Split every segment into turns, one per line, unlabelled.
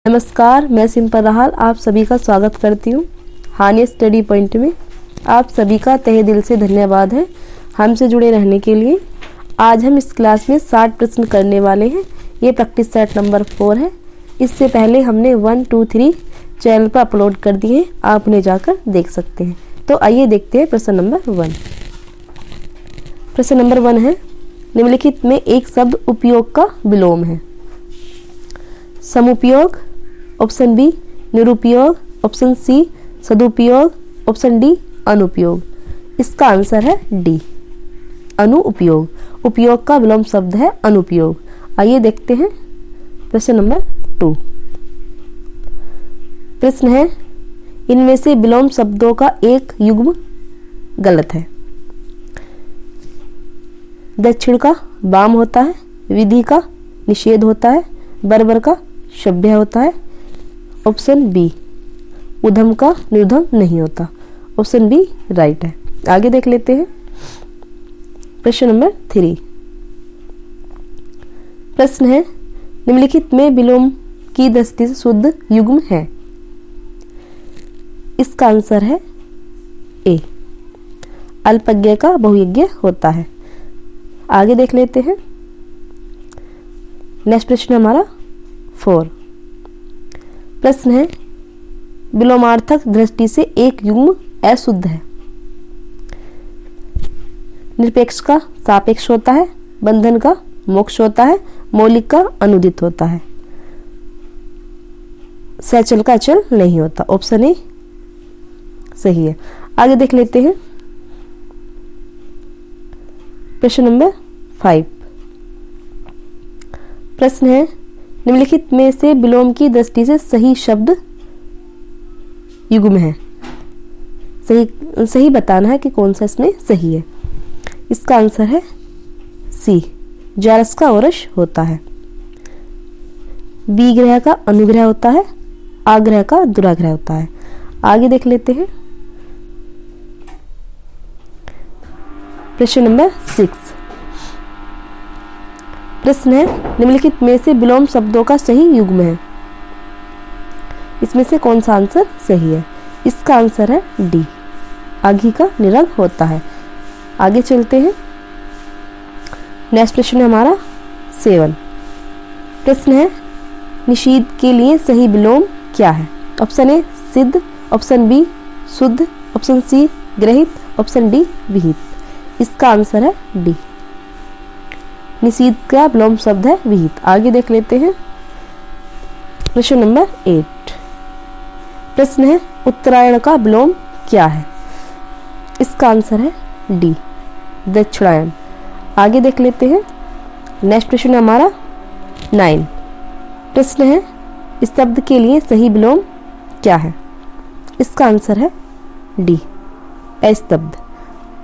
नमस्कार, मैं सिंपल राहल आप सभी का स्वागत करती हूँ हानिया स्टडी पॉइंट में। आप सभी का तहे दिल से धन्यवाद है हमसे जुड़े रहने के लिए। आज हम इस क्लास में 60 प्रश्न करने वाले हैं। ये प्रैक्टिस सेट नंबर 4 है। इससे पहले हमने 1, 2, 3 चैनल पर अपलोड कर दिए हैं, आप उन्हें जाकर देख सकते हैं। तो आइए देखते हैं प्रश्न नंबर 1। प्रश्न नंबर 1 है, निम्नलिखित में एक शब्द उपयोग का विलोम है। समुपयोग, ऑप्शन बी निरुपयोग, ऑप्शन सी सदुपयोग, ऑप्शन डी अनुपयोग। इसका आंसर है डी अनुपयोग। उपयोग का विलोम शब्द है अनुपयोग। आइए देखते हैं प्रश्न नंबर 2। प्रश्न है, इनमें से विलोम शब्दों का एक युग्म गलत है। दक्षिण का वाम होता है, विधि का निषेध होता है, बर्बर का सभ्य होता है। ऑप्शन बी उधम का निर्धम नहीं होता। ऑप्शन बी राइट है। आगे देख लेते हैं प्रश्न नंबर 3। प्रश्न है, निम्नलिखित में विलोम की दृष्टि से शुद्ध युग्म है। इसका आंसर है ए अल्पज्ञ का बहुयज्ञ होता है। आगे देख लेते हैं। नेक्स्ट प्रश्न हमारा 4। प्रश्न है, विलोमार्थक दृष्टि से एक युग्म अशुद्ध है। निरपेक्ष का सापेक्ष होता है, बंधन का मोक्ष होता है, मौलिक का अनुदित होता है, सचल का अचल नहीं होता। ऑप्शन ए सही है। आगे देख लेते हैं प्रश्न नंबर 5। प्रश्न है, निम्नलिखित में से विलोम की दृष्टि से सही शब्द युग्म है। सही बताना है कि कौन सा इसमें सही है। इसका आंसर है सी जारस का औरस होता है। विग्रह का अनुग्रह होता है, आग्रह का दुराग्रह होता है। आगे देख लेते हैं प्रश्न नंबर 6। प्रश्न है, निम्नलिखित में से विलोम शब्दों का सही युग्म है। इसमें से कौन सा आंसर सही है। इसका आंसर है डी आघी का निरग होता है। आगे चलते हैं। नेक्स्ट प्रश्न है हमारा 7। प्रश्न है, निषेध के लिए सही विलोम क्या है। ऑप्शन ए सिद्ध, ऑप्शन बी शुद्ध, ऑप्शन सी ग्रहित, ऑप्शन डी विहित। इसका आंसर है डी निषेध का विलोम शब्द है विहित। आगे देख लेते हैं प्रश्न नंबर 8। प्रश्न है, उत्तरायण का विलोम क्या है। इसका आंसर है डी दक्षिणायन। आगे देख लेते हैं। नेक्स्ट प्रश्न हमारा 9। प्रश्न है, इस शब्द के लिए सही विलोम क्या है। इसका आंसर है डी अस्तब्ध।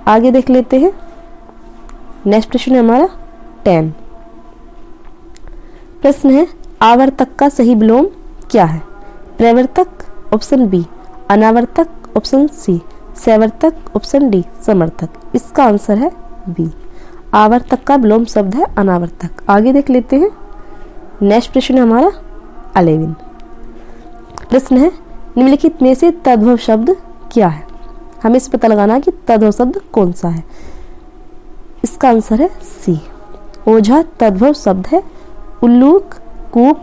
आगे देख लेते हैं। नेक्स्ट प्रश्न हमारा 10। प्रश्न है, आवर्तक का सही विलोम क्या है। प्रवर्तक, ऑप्शन बी अनावर्तक, ऑप्शन सी सवर्तक, ऑप्शन डी समर्थक। इसका आंसर है बी आवर्तक का विलोम शब्द है अनावर्तक। आगे देख लेते हैं। नेक्स्ट प्रश्न हमारा 11। प्रश्न है, निम्नलिखित में से तद्भव शब्द क्या है। हमें इस पता लगाना कि तद्भव शब्द कौन सा है। इसका आंसर है सी ओझा तद्भव शब्द है। उल्लूक, कूप,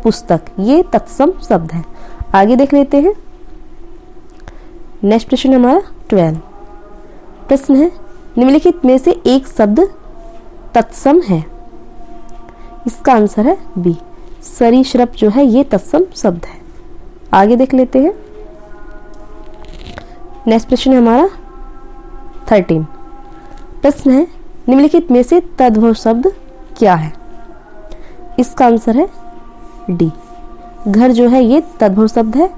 पुस्तक ये तत्सम शब्द है। आगे देख लेते हैं। नेक्स्ट प्रश्न हमारा 12। प्रश्न है, निम्नलिखित में से एक शब्द तत्सम है। इसका आंसर है बी सरीसृप जो है ये तत्सम शब्द है। आगे देख लेते हैं। नेक्स्ट प्रश्न हमारा 13। प्रश्न है, निम्नलिखित में से तद्भव शब्द क्या है। इसका आंसर है डी घर जो है ये तद्भव शब्द है।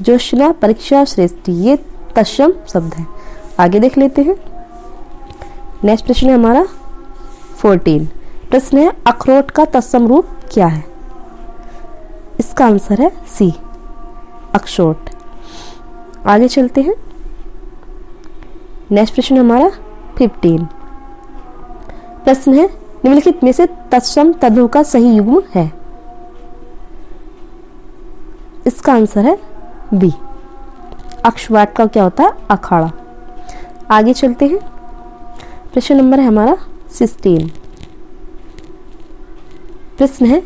जोशना, परीक्षा, श्रेष्ठी ये तत्सम शब्द है। आगे देख लेते हैं। नेक्स्ट प्रश्न है हमारा 14। प्रश्न है, अखरोट का तत्सम रूप क्या है। इसका आंसर है सी अक्षोट। आगे चलते हैं। नेक्स्ट प्रश्न हमारा 15। प्रश्न है, निम्नलिखित में से तत्सम तद्भव का सही युग्म है। इसका आंसर है बी। अक्षवाट का क्या होता है? अखाड़ा। आगे चलते हैं। प्रश्न नंबर है हमारा 16। प्रश्न है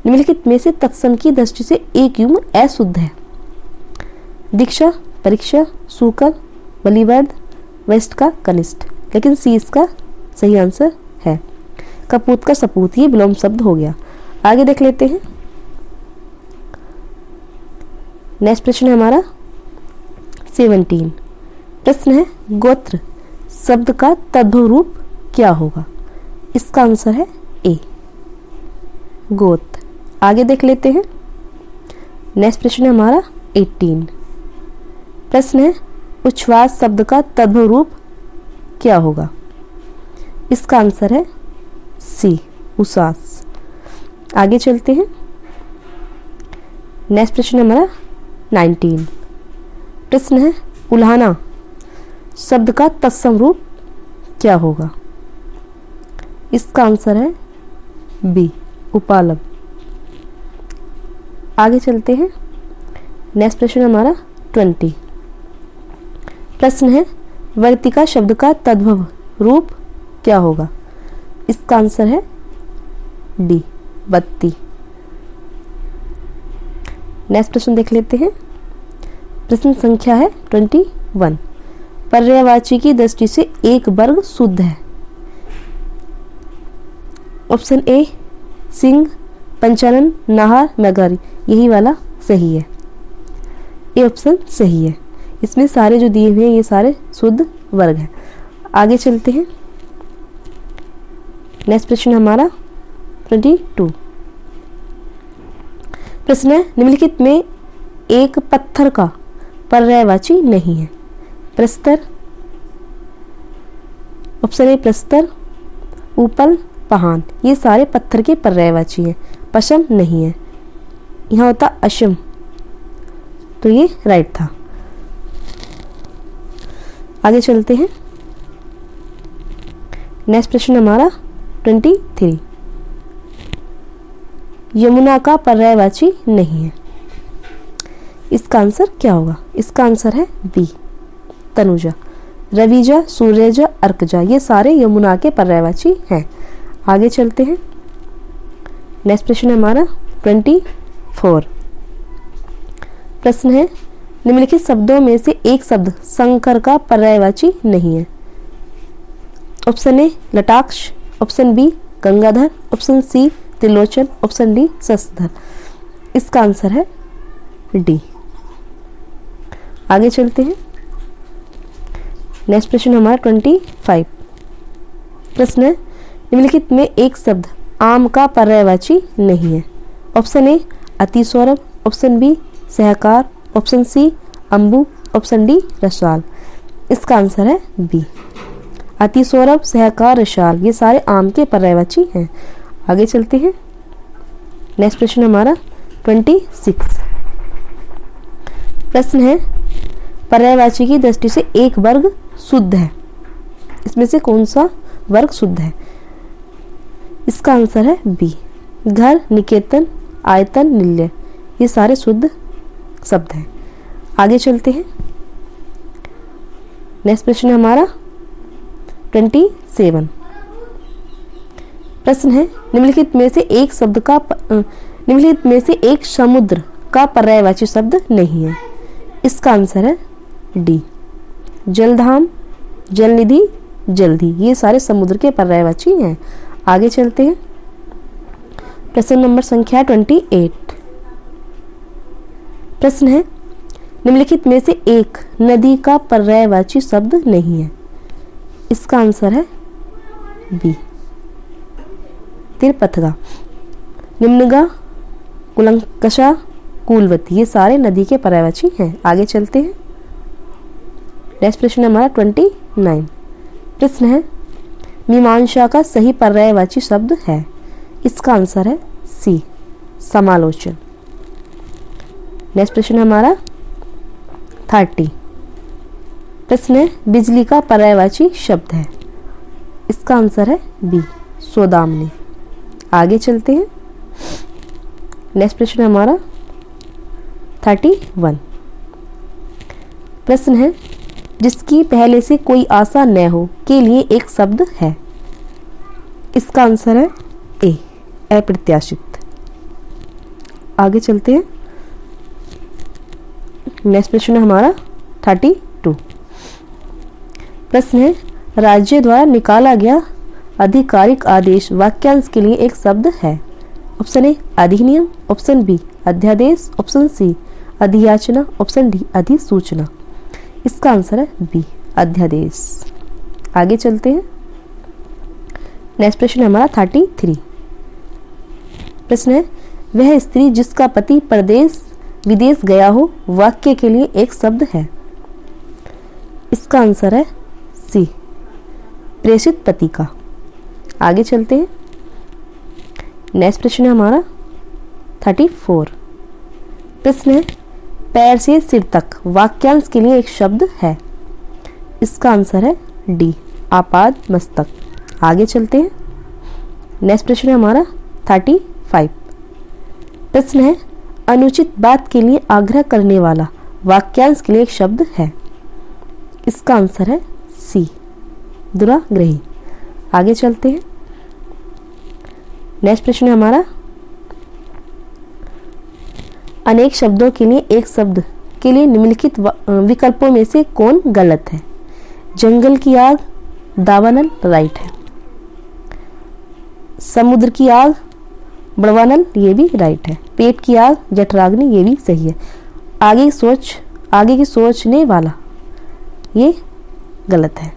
निम्नलिखित में से तत्सम की दृष्टि से एक युग्म अशुद्ध है। दीक्षा, परीक्षा, सूकर, बलिवर्द, वेस्ट का कनिष्ठ। लेकिन सी इसका सही आंसर है। कपूत का सपूत, ये विलोम शब्द हो गया। आगे देख लेते हैं। नेक्स्ट प्रश्न है हमारा 17। प्रश्न है गोत्र शब्द का तद्भव रूप क्या होगा? इसका आंसर है ए, गोत्र। आगे देख लेते हैं। नेक्स्ट प्रश्न है हमारा 18। प्रश्न है उच्छ्वास शब्द का तद्भव रूप क्या होगा? इसका आंसर है सी, उसास। आगे चलते हैं। नेक्स्ट प्रश्न है हमारा 19। प्रश्न है उल्हाना शब्द का तत्सम रूप क्या होगा? इसका आंसर है बी, उपालभ। आगे चलते हैं। नेक्स्ट प्रश्न हमारा 20। प्रश्न है वर्तिका शब्द का तद्भव रूप क्या होगा? इसका आंसर है डी, बत्ती। नेक्स्ट प्रश्न देख लेते हैं। प्रश्न संख्या है 21। पर्यायवाची की दृष्टि से एक वर्ग शुद्ध है। ऑप्शन ए सिंह, पंचानन, नाहर, नगर, यही वाला सही है। ये ऑप्शन सही है। इसमें सारे जो दिए हुए हैं ये सारे शुद्ध वर्ग हैं। आगे चलते हैं। नेक्स्ट प्रश्न हमारा 22। प्रश्न है निम्नलिखित में एक पत्थर का पर्यायवाची नहीं है। प्रस्तर, ऑप्शन ए प्रस्तर, ऊपल, पहान, ये सारे पत्थर के पर्यायवाची हैं। पशम नहीं है। यहाँ होता अशम, तो ये राइट था। आगे चलते हैं। नेक्स्ट प्रश्न हमारा 23। यमुना का पर्यायवाची नहीं है। इसका आंसर क्या होगा? इसका आंसर है बी, तनुजा। रविजा, सूर्यजा, अर्कजा, ये सारे यमुना के पर्यायवाची हैं। आगे चलते हैं। नेक्स्ट प्रश्न हमारा 24। प्रश्न है निम्नलिखित शब्दों में से एक शब्द शंकर का पर्यायवाची नहीं है। ऑप्शन ए लटाक्ष, ऑप्शन बी गंगाधर, ऑप्शन सी त्रिलोचन, ऑप्शन डी शशधर। इसका आंसर है डी। आगे चलते हैं। नेक्स्ट प्रश्न हमारा 25। प्रश्न है निम्नलिखित में एक शब्द आम का पर्यायवाची नहीं है। ऑप्शन ए अतिसौरभ, ऑप्शन बी सहकार, ऑप्शन सी अंबु, ऑप्शन डी रसाल। इसका आंसर है बी, अतिसौरभ, सहकार, रसाल, ये सारे आम के पर्यायवाची हैं। आगे चलते हैं। नेक्स्ट प्रश्न हमारा 26। प्रश्न है पर्यायवाची की दृष्टि से एक वर्ग शुद्ध है। इसमें से कौन सा वर्ग शुद्ध है? इसका आंसर है बी, घर, निकेतन, आयतन, निलय, ये सारे शुद्ध शब्द हैं। आगे चलते हैं। नेक्स्ट प्रश्न हमारा 27। प्रश्न है निम्नलिखित में से एक समुद्र का पर्यायवाची शब्द नहीं है। इसका आंसर है डी, जलधाम, जलनिधि, जल्दी, ये सारे समुद्र के पर्यायवाची हैं। आगे चलते हैं। प्रश्न नंबर संख्या 28। प्रश्न है निम्नलिखित में से एक नदी का पर्यायवाची शब्द नहीं है। इसका आंसर है बी, तिरपथगा, निम्नगा, कुलंकषा, कूलवती, ये सारे नदी के पर्यायवाची हैं। आगे चलते हैं। नेक्स्ट प्रश्न हमारा 29। प्रश्न है मीमांसा का सही पर्यायवाची शब्द है। इसका आंसर है सी, समालोचन। नेक्स्ट प्रश्न हमारा 30। प्रश्न है बिजली का पर्यायवाची शब्द है। इसका आंसर है बी, सौदामिनी। आगे चलते हैं। नेक्स्ट प्रश्न हमारा 31। प्रश्न है जिसकी पहले से कोई आशा न हो के लिए एक शब्द है। इसका आंसर है ए, अप्रत्याशित। आगे चलते हैं। नेक्स्ट प्रश्न है हमारा 32। प्रश्न है राज्य द्वारा निकाला गया आधिकारिक आदेश वाक्यांश के लिए एक शब्द है। ऑप्शन ए अधिनियम, ऑप्शन बी अध्यादेश, ऑप्शन सी अधियाचना, ऑप्शन डी अधिसूचना। इसका आंसर है बी, अध्यादेश। आगे चलते हैं। नेक्स्ट प्रश्न है हमारा 33। प्रश्न है वह स्त्री जिसका पति परदेश विदेश गया हो वाक्य के लिए एक शब्द है। इसका आंसर है सी, प्रेषित पति का। आगे चलते हैं। नेक्स्ट प्रश्न है हमारा 34। प्रश्न है पैर से सिर तक वाक्यांश के लिए एक शब्द है। इसका आंसर है डी, आपाद मस्तक। आगे चलते हैं। नेक्स्ट प्रश्न है हमारा 35। प्रश्न है अनुचित बात के लिए आग्रह करने वाला वाक्यांश के लिए एक शब्द है। इसका आंसर है सी, दुराग्रही। आगे चलते हैं। नेक्स्ट प्रश्न है हमारा अनेक शब्दों के लिए एक शब्द के लिए निम्नलिखित विकल्पों में से कौन गलत है। जंगल की आग, दावानल राइट है। समुद्र की आग, बड़वानल ये भी राइट है। पेट की आग, जठराग्नि ये भी सही है। आगे की सोचने वाला ये गलत है।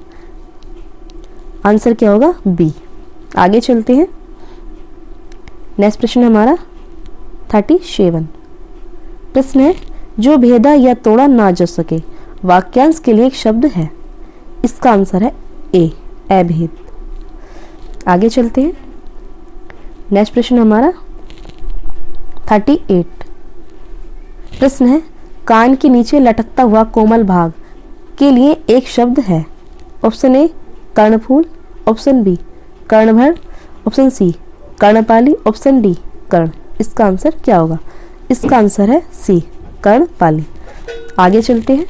आंसर क्या होगा बी। आगे चलते हैं। नेक्स्ट प्रश्न हमारा 37। प्रश्न है जो भेदा या तोड़ा ना जा सके वाक्यांश के लिए एक शब्द है। इसका आंसर है ए, अभेद। आगे चलते हैं। नेक्स्ट प्रश्न हमारा 38। प्रश्न है कान के नीचे लटकता हुआ कोमल भाग के लिए एक शब्द है। ऑप्शन ए कर्णफूल, ऑप्शन बी कर्णभर, ऑप्शन सी कर्णपाली, ऑप्शन डी कर्ण। इसका आंसर क्या होगा। इसका आंसर है सी, कर्णपाली। आगे चलते हैं।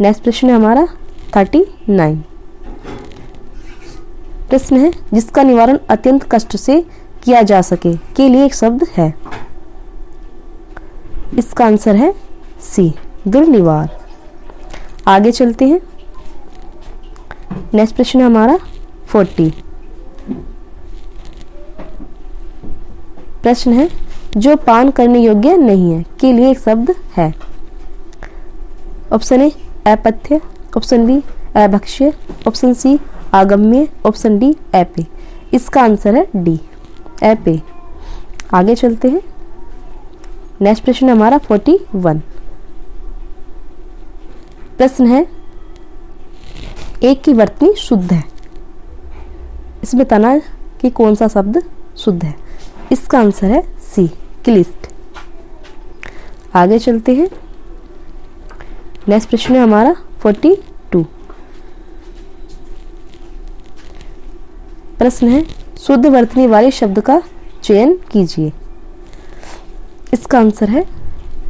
नेक्स्ट प्रश्न है हमारा 39। प्रश्न है जिसका निवारण अत्यंत कष्ट से किया जा सके के लिए एक शब्द है। इसका आंसर है सी, दुर्निवार। आगे चलते हैं। नेक्स्ट प्रश्न है हमारा 40। प्रश्न है जो पान करने योग्य नहीं है के लिए एक शब्द है। ऑप्शन ए अपथ्य, ऑप्शन बी अभक्ष्य, ऑप्शन सी आगम्य, ऑप्शन डी अपेय। इसका आंसर है डी, अपेय। आगे चलते हैं। नेक्स्ट प्रश्न हमारा 41। प्रश्न है एक की वर्तनी शुद्ध है। इसमें बताना कि कौन सा शब्द शुद्ध है। इसका आंसर है सी, क्लिष्ट। आगे चलते हैं। नेक्स्ट प्रश्न है हमारा 42। प्रश्न है शुद्ध वर्तनी वाले शब्द का चयन कीजिए। इसका आंसर है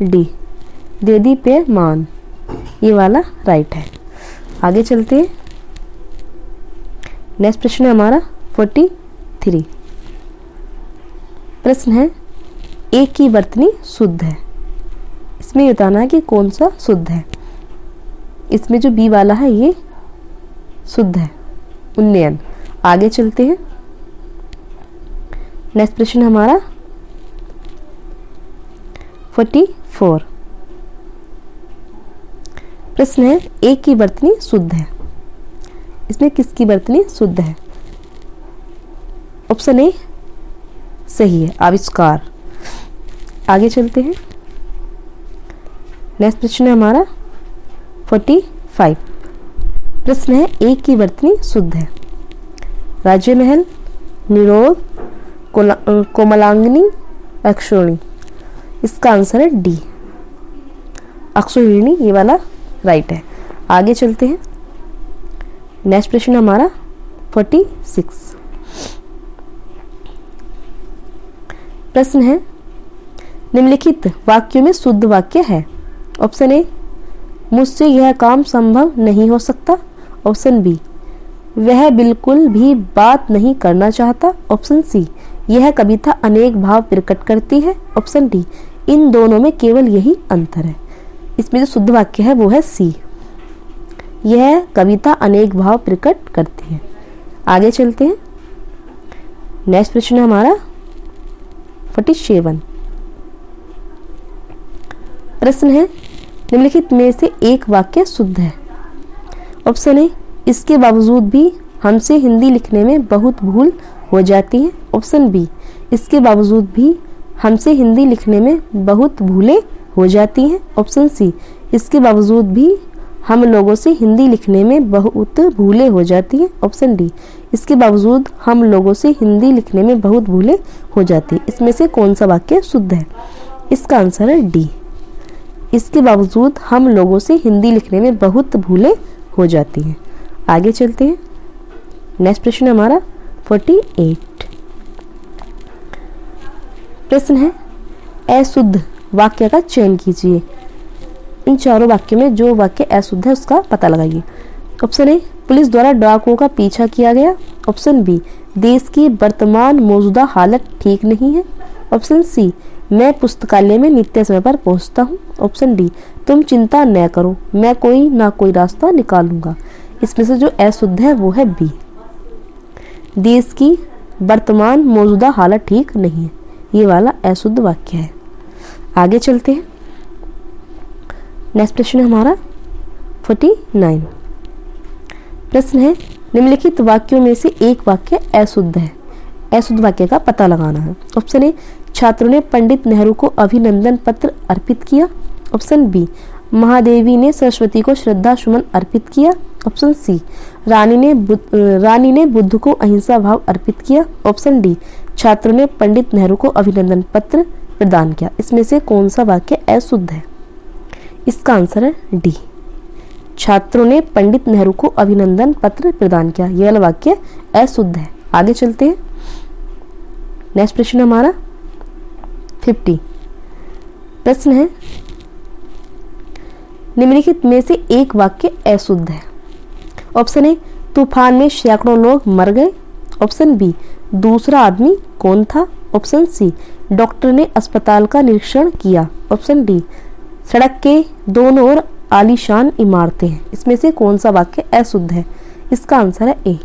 डी, देदीप्यमान। ये वाला राइट है। आगे चलते हैं। नेक्स्ट प्रश्न है हमारा 43। प्रश्न है एक की वर्तनी शुद्ध है। इसमें बताना है कि कौन सा शुद्ध है। इसमें जो बी वाला है ये शुद्ध है, उन्नयन। आगे चलते हैं। नेक्स्ट प्रश्न हमारा 44। प्रश्न है एक की वर्तनी शुद्ध है। इसमें किसकी वर्तनी शुद्ध है। ऑप्शन ए सही है, आविष्कार। आगे चलते हैं। नेक्स्ट प्रश्न है हमारा 45। प्रश्न है एक की वर्तनी शुद्ध है। राज्य महल, निरोध, कोमलांगिनी, अक्षोहिणी। इसका आंसर है डी, अक्षोहिणी। ये वाला राइट है। आगे चलते हैं। नेक्स्ट प्रश्न हमारा 46। प्रश्न है निम्नलिखित वाक्यों में शुद्ध वाक्य है। ऑप्शन ए, मुझसे यह काम संभव नहीं हो सकता। ऑप्शन बी, वह बिल्कुल भी बात नहीं करना चाहता। ऑप्शन सी, यह कविता अनेक भाव प्रकट करती है। ऑप्शन डी, इन दोनों में केवल यही अंतर है। इसमें जो शुद्ध वाक्य है वो है सी, यह कविता अनेक भाव प्रकट करती है। आगे चलते हैं। नेक्स्ट प्रश्न है हमारा 47। प्रश्न है, निम्नलिखित में से एक वाक्य शुद्ध है। ऑप्शन ए, इसके बावजूद भी हमसे हिंदी लिखने में बहुत भूल हो जाती है। ऑप्शन बी, इसके बावजूद भी हमसे हिंदी लिखने में बहुत भूलें हो जाती हैं। ऑप्शन सी, इसके बावजूद भी हम लोगों से हिंदी लिखने में बहुत भूलें हो जाती हैं। ऑप्शन डी, इसके बावजूद हम लोगों से हिंदी लिखने में बहुत भूलें हो जाती हैं। इसमें से कौन सा वाक्य शुद्ध है? इसका आंसर है डी, इसके बावजूद हम लोगों से हिंदी लिखने में बहुत भूलें हो जाती हैं। आगे चलते हैं। नेक्स्ट प्रश्न हमारा 48। प्रश्न है, अशुद्ध वाक्य का चयन कीजिए। इन चारों वाक्यों में जो वाक्य अशुद्ध है उसका पता लगाइए। ऑप्शन ए, पुलिस द्वारा डाकुओं का पीछा किया गया। ऑप्शन बी, देश की वर्तमान मौजूदा हालत ठीक नहीं है। ऑप्शन सी, मैं पुस्तकालय में नित्य समय पर पहुंचता हूं। ऑप्शन डी, तुम चिंता न करो, मैं कोई ना कोई रास्ता निकालूंगा। इसमें से जो अशुद्ध है वो है बी, देश की वर्तमान मौजूदा हालत ठीक नहीं है, ये वाला अशुद्ध वाक्य है। आगे चलते हैं। नेक्स्ट प्रश्न है हमारा 49। प्रश्न है, निम्नलिखित वाक्यों में से एक वाक्य अशुद्ध है। अशुद्ध वाक्य का पता लगाना है। ऑप्शन ए, छात्रों ने पंडित नेहरू को अभिनंदन पत्र अर्पित किया। ऑप्शन बी, महादेवी ने सरस्वती को श्रद्धा सुमन अर्पित किया। ऑप्शन सी, रानी ने बुद्ध को अहिंसा भाव अर्पित किया। ऑप्शन डी, छात्रों ने पंडित नेहरू को अभिनंदन पत्र प्रदान किया। इसमें से कौन सा वाक्य अशुद्ध है? इसका आंसर है डी, छात्रों ने पंडित नेहरू को अभिनंदन पत्र प्रदान किया, यह वाला वाक्य अशुद्ध है। आगे चलते हैं। नेक्स्ट प्रश्न हमारा 50। प्रश्न है, निम्नलिखित में से एक वाक्य अशुद्ध है। ऑप्शन ए, तूफान में सैकड़ों लोग मर गए। ऑप्शन बी, दूसरा आदमी कौन था। ऑप्शन सी, डॉक्टर ने अस्पताल का निरीक्षण किया। ऑप्शन डी, सड़क के दोनों ओर आलीशान इमारतें हैं। इसमें से कौन सा वाक्य अशुद्ध है? इसका आंसर है ए,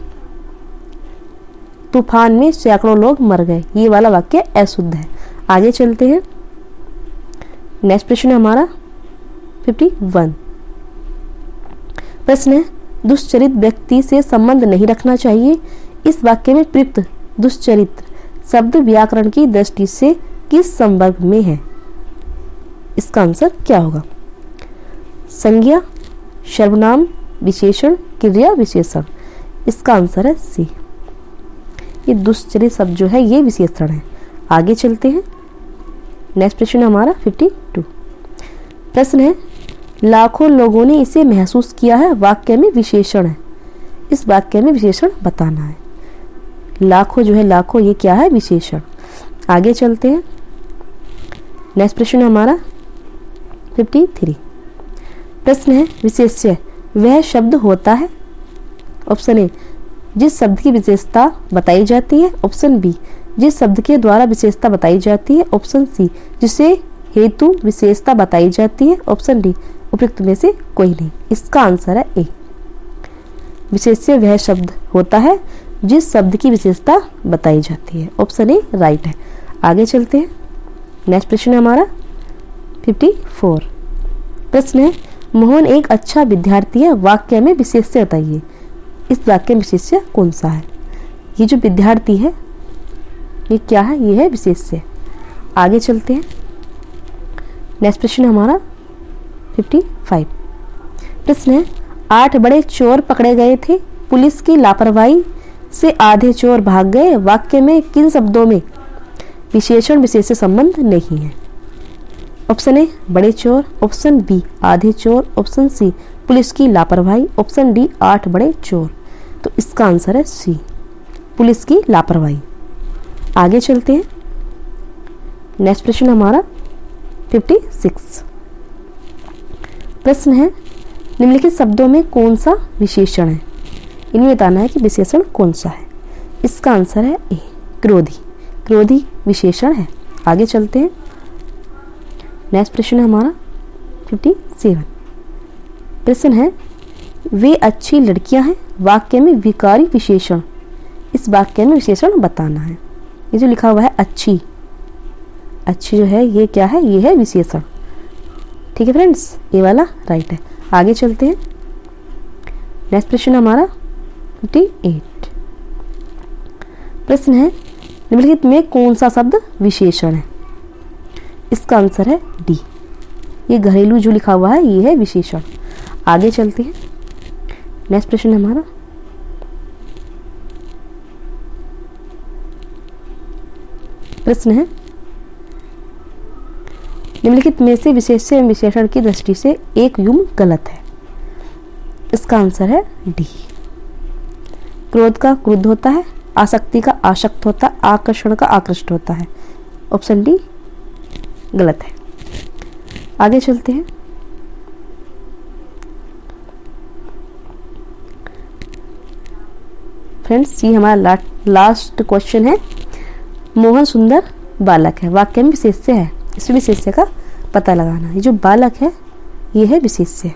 तूफान में सैकड़ों लोग मर गए, ये वाला वाक्य अशुद्ध है। आगे चलते हैं। नेक्स्ट प्रश्न है हमारा 51। प्रश्न है, दुष्चरित व्यक्ति से संबंध नहीं रखना चाहिए। इस वाक्य में प्रयुक्त दुष्चरित्र शब्द व्याकरण की दृष्टि से किस संवर्ग में है? इसका आंसर क्या होगा? संज्ञा, सर्वनाम, विशेषण, क्रिया विशेषण। इसका आंसर है सी, ये दुष्चरित शब्द जो है ये विशेषण है। आगे चलते हैं। नेक्स्ट प्रश्न हमारा 52। प्रश्न है, लाखों लोगों ने इसे महसूस किया है, वाक्य में विशेषण है। इस वाक्य में विशेषण बताना है। लाखों जो है, लाखों ये क्या है? विशेषण। आगे चलते हैं। नेक्स्ट प्रश्न हमारा 53। प्रश्न है, विशेष्य वह शब्द होता है। ऑप्शन ए, जिस शब्द की विशेषता बताई जाती है। ऑप्शन बी, जिस शब्द के द्वारा विशेषता बताई जाती है। ऑप्शन सी, जिसे हेतु विशेषता बताई जाती है। ऑप्शन डी, उपयुक्त में से कोई नहीं। इसका आंसर है ए, विशेष्य वह शब्द होता है जिस शब्द की विशेषता बताई जाती है। ऑप्शन ए राइट है। आगे चलते हैं। नेक्स्ट प्रश्न है हमारा 54। प्रश्न है, मोहन एक अच्छा विद्यार्थी है, वाक्य में विशेष्य बताइए। इस वाक्य में विशेष्य कौन सा है? ये जो विद्यार्थी है ये क्या है? ये है विशेष्य। आगे चलते हैं। नेक्स्ट प्रश्न हमारा 55। प्रश्न है, 8 बड़े चोर पकड़े गए थे, पुलिस की लापरवाही से आधे चोर भाग गए, वाक्य में किन शब्दों में विशेषण विशेष्य संबंध नहीं है? ऑप्शन ए, बड़े चोर। ऑप्शन बी, आधे चोर। ऑप्शन सी, पुलिस की लापरवाही। ऑप्शन डी, 8 बड़े चोर। तो इसका आंसर है सी, पुलिस की लापरवाही। आगे चलते हैं। नेक्स्ट प्रश्न हमारा 56। प्रश्न है निम्नलिखित शब्दों में कौन सा विशेषण है, इनमें बताना है कि विशेषण कौन सा है। इसका आंसर है ए, क्रोधी। क्रोधी विशेषण है। आगे चलते हैं। नेक्स्ट प्रश्न है हमारा 57। प्रश्न है वे अच्छी लड़कियां हैं, वाक्य में विकारी विशेषण, इस वाक्य में विशेषण बताना है। ये जो लिखा हुआ है अच्छी, अच्छी जो है ये क्या है, ये है विशेषण। ठीक है फ्रेंड्स, ये वाला राइट है। आगे चलते हैं। नेक्स्ट प्रश्न हमारा 58। प्रश्न है निम्नलिखित में कौन सा शब्द विशेषण है, इसका आंसर है डी। ये घरेलू जो लिखा हुआ है ये है विशेषण। आगे चलते हैं। नेक्स्ट प्रश्न हमारा प्रश्न है निम्नलिखित में से विशेष्य एवं विशेषण की दृष्टि से एक युग्म गलत है, इसका आंसर है डी। क्रोध का क्रुद्ध होता है, आसक्ति का आसक्त होता है, आकर्षण का आकृष्ट होता है। ऑप्शन डी गलत है। आगे चलते हैं। फ्रेंड्स ये हमारा लास्ट क्वेश्चन है। मोहन सुंदर बालक है, वाक्य में विशेष्य है, इस विशेष्य का पता लगाना। ये जो बालक है ये है विशेष्य।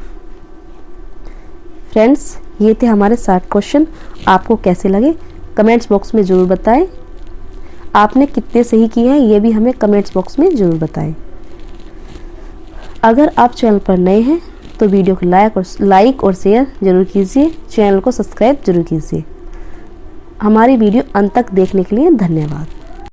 फ्रेंड्स ये थे हमारे 60 क्वेश्चन। आपको कैसे लगे कमेंट्स बॉक्स में ज़रूर बताएं। आपने कितने सही किए हैं ये भी हमें कमेंट्स बॉक्स में ज़रूर बताएं। अगर आप चैनल पर नए हैं तो वीडियो को लाइक और शेयर ज़रूर कीजिए, चैनल को सब्सक्राइब जरूर कीजिए। हमारी वीडियो अंत तक देखने के लिए धन्यवाद।